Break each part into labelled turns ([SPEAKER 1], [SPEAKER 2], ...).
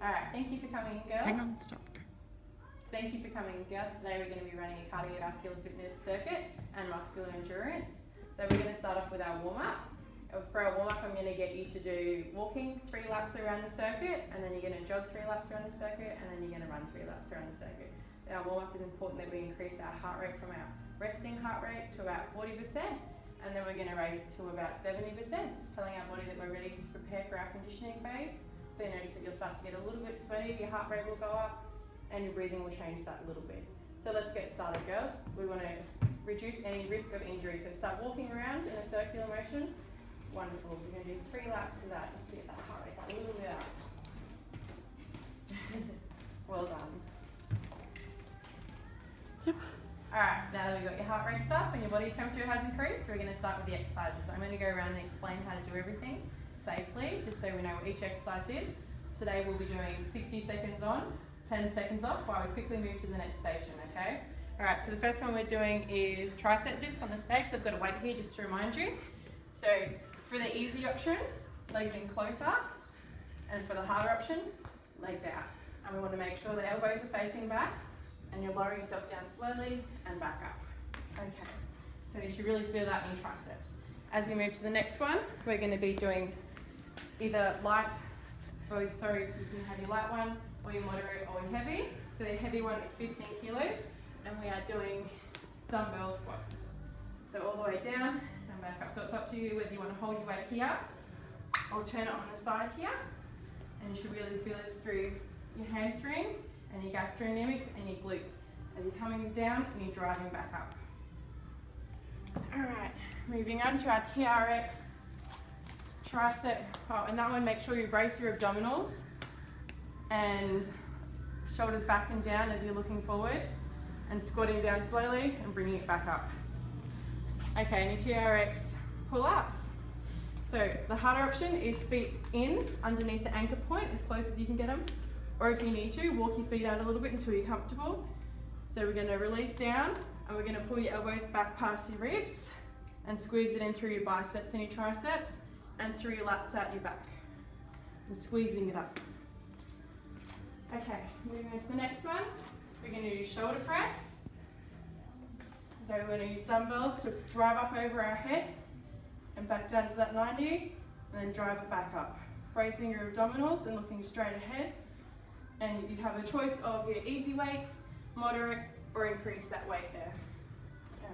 [SPEAKER 1] Alright, thank you for coming, girls.
[SPEAKER 2] Hang on, stop.
[SPEAKER 1] Thank you for coming, girls. Today we're going to be running a cardiovascular fitness circuit and muscular endurance. So we're going to start off with our warm-up. For our warm-up, I'm going to get you to do walking 3 laps around the circuit, and then you're going to jog 3 laps around the circuit, and then you're going to run 3 laps around the circuit. Our warm-up is important that we increase our heart rate from our resting heart rate to about 40%, and then we're going to raise it to about 70%, just telling our body that we're ready to prepare for our conditioning phase. So you notice that you'll start to get a little bit sweaty, your heart rate will go up, and your breathing will change that a little bit. So let's get started, girls. We want to reduce any risk of injury. So start walking around in a circular motion. Wonderful. We're going to do 3 laps of that just to get that heart rate a little bit up. Well done.
[SPEAKER 2] Yep.
[SPEAKER 1] Alright, now that we've got your heart rates up and your body temperature has increased, we're going to start with the exercises. So I'm going to go around and explain how to do everything safely, just so we know what each exercise is. Today we'll be doing 60 seconds on, 10 seconds off, while we quickly move to the next station, okay? Alright, so the first one we're doing is tricep dips on the stage. So I've got a weight here just to remind you. So for the easy option, legs in closer, and for the harder option, legs out. And we want to make sure the elbows are facing back, and you're lowering yourself down slowly and back up. Okay, so you should really feel that in your triceps. As we move to the next one, we're going to be doing either light, or sorry, you can have your light one, or your moderate, or your heavy. So the heavy one is 15 kilos, and we are doing dumbbell squats. So all the way down and back up. So it's up to you whether you want to hold your weight here, or turn it on the side here. And you should really feel this through your hamstrings, and your gastrocnemics, and your glutes, as you're coming down and you're driving back up. Alright, moving on to our TRX tricep. Oh, and that one, make sure you brace your abdominals and shoulders back and down as you're looking forward, and squatting down slowly and bringing it back up. Okay, and your TRX pull-ups. So the harder option is feet in underneath the anchor point as close as you can get them, or if you need to, walk your feet out a little bit until you're comfortable. So we're going to release down, and we're going to pull your elbows back past your ribs and squeeze it in through your biceps and your triceps, and through your lats out your back, and squeezing it up. Okay, moving on to the next one, we're going to do shoulder press. So we're going to use dumbbells to drive up over our head and back down to that 90, and then drive it back up. Bracing your abdominals and looking straight ahead. And you have a choice of your easy weights, moderate, or increase that weight there. Okay.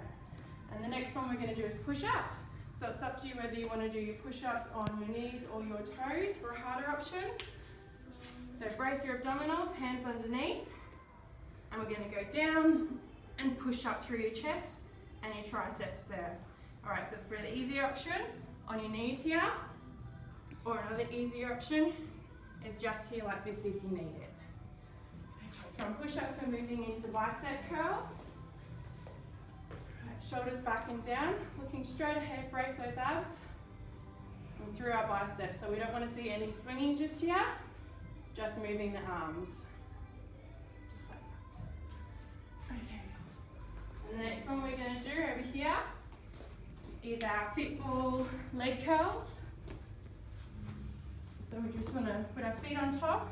[SPEAKER 1] And the next one we're going to do is push-ups. So it's up to you whether you want to do your push-ups on your knees or your toes for a harder option. So brace your abdominals, hands underneath, and we're going to go down and push up through your chest and your triceps there. Alright, so for the easy option, on your knees here, or another easier option is just here like this if you need it. Okay, from push-ups we're moving into bicep curls. Right, shoulders back and down, looking straight ahead, brace those abs, and through our biceps. So we don't want to see any swinging just yet, just moving the arms. Just like that. Okay. And the next one we're going to do over here is our Fitball leg curls. So we just want to put our feet on top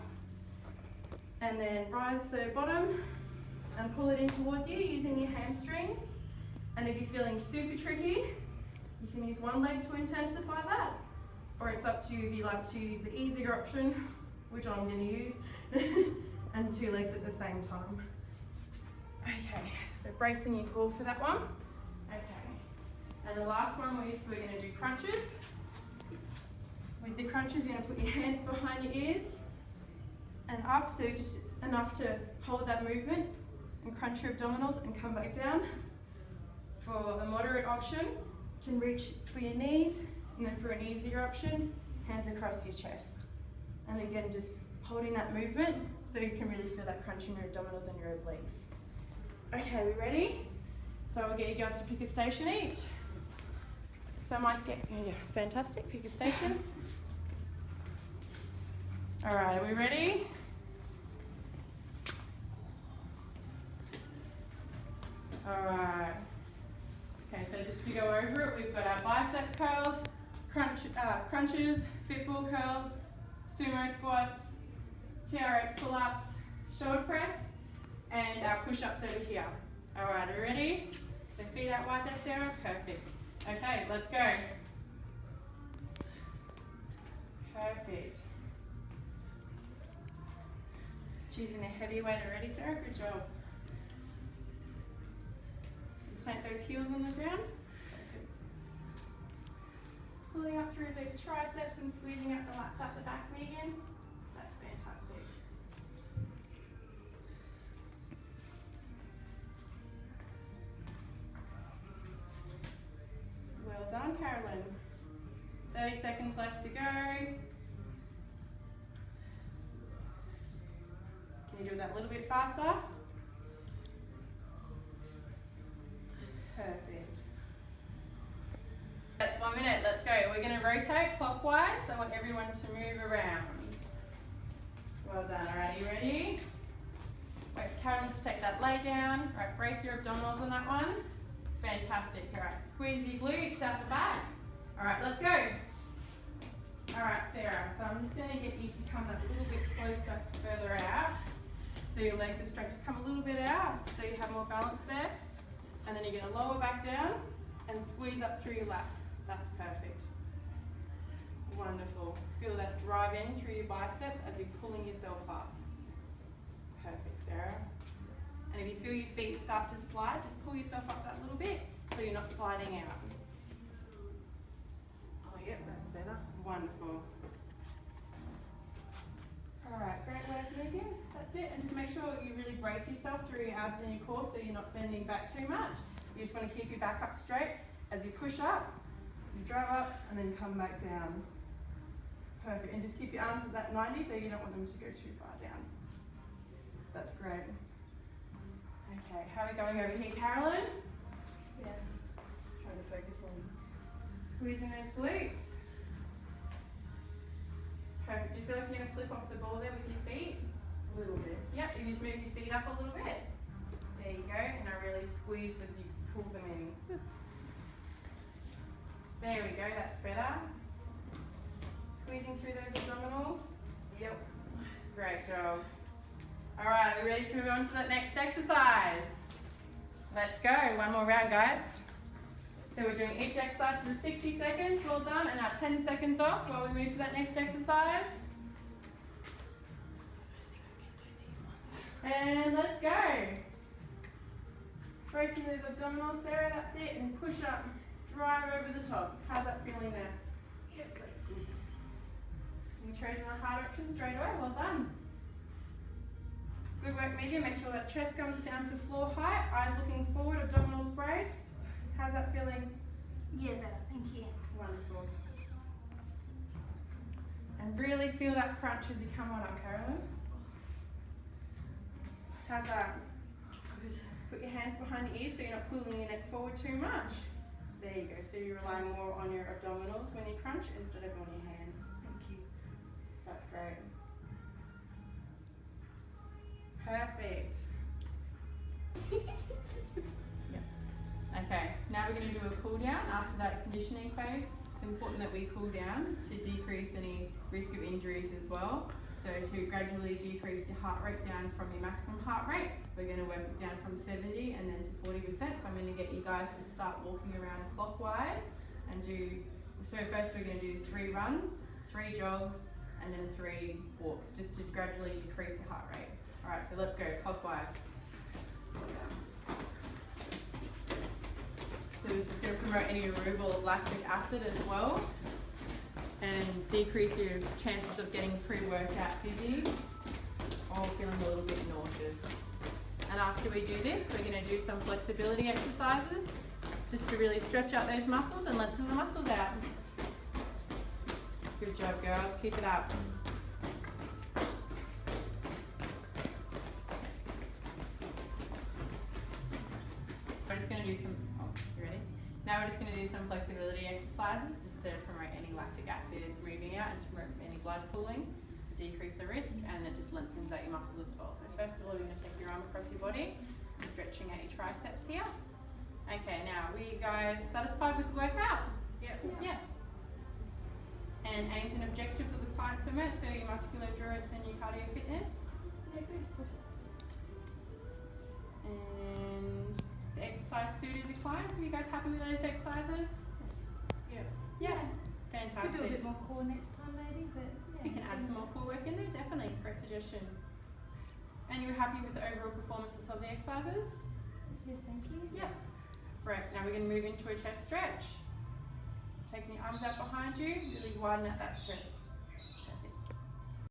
[SPEAKER 1] and then rise the bottom and pull it in towards you using your hamstrings. And if you're feeling super tricky, you can use one leg to intensify that, or it's up to you if you like to use the easier option, which I'm going to use, and 2 legs at the same time. Okay, so bracing your core for that one. Okay, and the last one we're going to do crunches. With the crunches, you're going to put your hands behind your ears and up, so just enough to hold that movement, and crunch your abdominals and come back down. For a moderate option, you can reach for your knees, and then for an easier option, hands across your chest. And again, just holding that movement so you can really feel that crunch in your abdominals and your obliques. Okay, we ready? So I'll get you guys to pick a station each. So I might get, yeah, fantastic, pick a station. All right, are we ready? All right. Okay, so just to go over it, we've got our bicep curls, crunches, Fitball curls, sumo squats, TRX pull-ups, shoulder press, and our push-ups over here. All right, are you ready? So feet out wide there, Sarah. Perfect. Okay, let's go. Perfect. Choosing a heavy weight already, Sarah. Good job. Plant those heels on the ground. Perfect. Pulling up through those triceps and squeezing out the lats up the back median. That's fantastic. Well done, Carolyn. 30 seconds left to go. Can you do that a little bit faster? Perfect. That's 1 minute, let's go. We're gonna rotate clockwise, so I want everyone to move around. Well done, alright, you ready? Wait for Carolyn to take that lay down. Alright, brace your abdominals on that one. Fantastic, alright, squeeze your glutes out the back. Alright, let's go. Alright, Sarah, so I'm just gonna get you to come a little bit closer, further out. So your legs are straight, just come a little bit out, so you have more balance there. And then you're gonna lower back down and squeeze up through your lats. That's perfect. Wonderful. Feel that drive in through your biceps as you're pulling yourself up. Perfect, Sarah. And if you feel your feet start to slide, just pull yourself up that little bit so you're not sliding out.
[SPEAKER 2] Oh, yeah, that's better.
[SPEAKER 1] Wonderful. All right, great work, Megan. That's it. And just make sure you really brace yourself through your abs and your core so you're not bending back too much. You just want to keep your back up straight. As you push up, you drive up and then come back down. Perfect. And just keep your arms at that 90 so you don't want them to go too far down. That's great. Okay, how are we going over here, Carolyn?
[SPEAKER 2] Yeah. Trying to focus on
[SPEAKER 1] Squeezing those glutes. Perfect. Do you feel like you're going to slip off the ball there with your feet?
[SPEAKER 2] a little bit.
[SPEAKER 1] Yep, you just move your feet up a little bit. There you go, and I really squeeze as you pull them in. There we go, that's better. Squeezing through those abdominals.
[SPEAKER 2] Yep.
[SPEAKER 1] Great job. All right, are we ready to move on to that next exercise? Let's go, one more round, guys. So we're doing each exercise for 60 seconds, well done, and now 10 seconds off while we move to that next exercise. And let's go. Bracing those abdominals, Sarah, that's it, and push up, drive over the top. How's that feeling there?
[SPEAKER 2] Yeah, that's good.
[SPEAKER 1] You're choosing a hard option straight away, well done. Good work, Megan. Make sure that chest comes down to floor height, eyes looking forward, abdominals braced. How's that feeling?
[SPEAKER 3] Yeah, better, thank you.
[SPEAKER 1] Wonderful. And really feel that crunch as you come on up, Carolyn. How's that?
[SPEAKER 2] Good.
[SPEAKER 1] Put your hands behind your ears so you're not pulling your neck forward too much. There you go. So you rely more on your abdominals when you crunch instead of on your hands.
[SPEAKER 2] Thank you.
[SPEAKER 1] That's great. Perfect. Okay, now we're going to do a cool down after that conditioning phase. It's important that we cool down to decrease any risk of injuries as well. So to gradually decrease your heart rate down from your maximum heart rate, we're going to work it down from 70 and then to 40%. So I'm going to get you guys to start walking around clockwise and do, so first we're going to do 3 runs, 3 jogs, and then 3 walks, just to gradually decrease the heart rate. All right, so let's go clockwise. So this is going to promote any removal of lactic acid as well and decrease your chances of getting pre-workout dizzy or feeling a little bit nauseous. And after we do this, we're going to do some flexibility exercises just to really stretch out those muscles and lengthen the muscles out. Good job, girls. Keep it up. We're just going to do some, you ready? Now we're just going to do some flexibility exercises just to promote any lactic acid moving out and to promote any blood pooling, to decrease the risk, and it just lengthens out your muscles as well. So first of all, you're going to take your arm across your body, stretching out your triceps here. Okay, now, were you guys satisfied with the workout?
[SPEAKER 2] Yep.
[SPEAKER 1] Yeah. And aims and objectives of the client swimmer, so your muscular endurance and your cardio fitness.
[SPEAKER 2] Yeah, good.
[SPEAKER 1] And the exercise suited the clients. Are you guys happy with those exercises?
[SPEAKER 2] Yeah.
[SPEAKER 1] Yeah.
[SPEAKER 3] Could do a
[SPEAKER 1] Fantastic.
[SPEAKER 3] bit more core next time maybe, but yeah.
[SPEAKER 1] We can add some more core work in there, definitely. Great suggestion. And you're happy with the overall performances of the exercises?
[SPEAKER 3] Yes, thank you.
[SPEAKER 1] Yes. Great. Now we're going to move into a chest stretch. Taking your arms out behind you, really widen out that chest.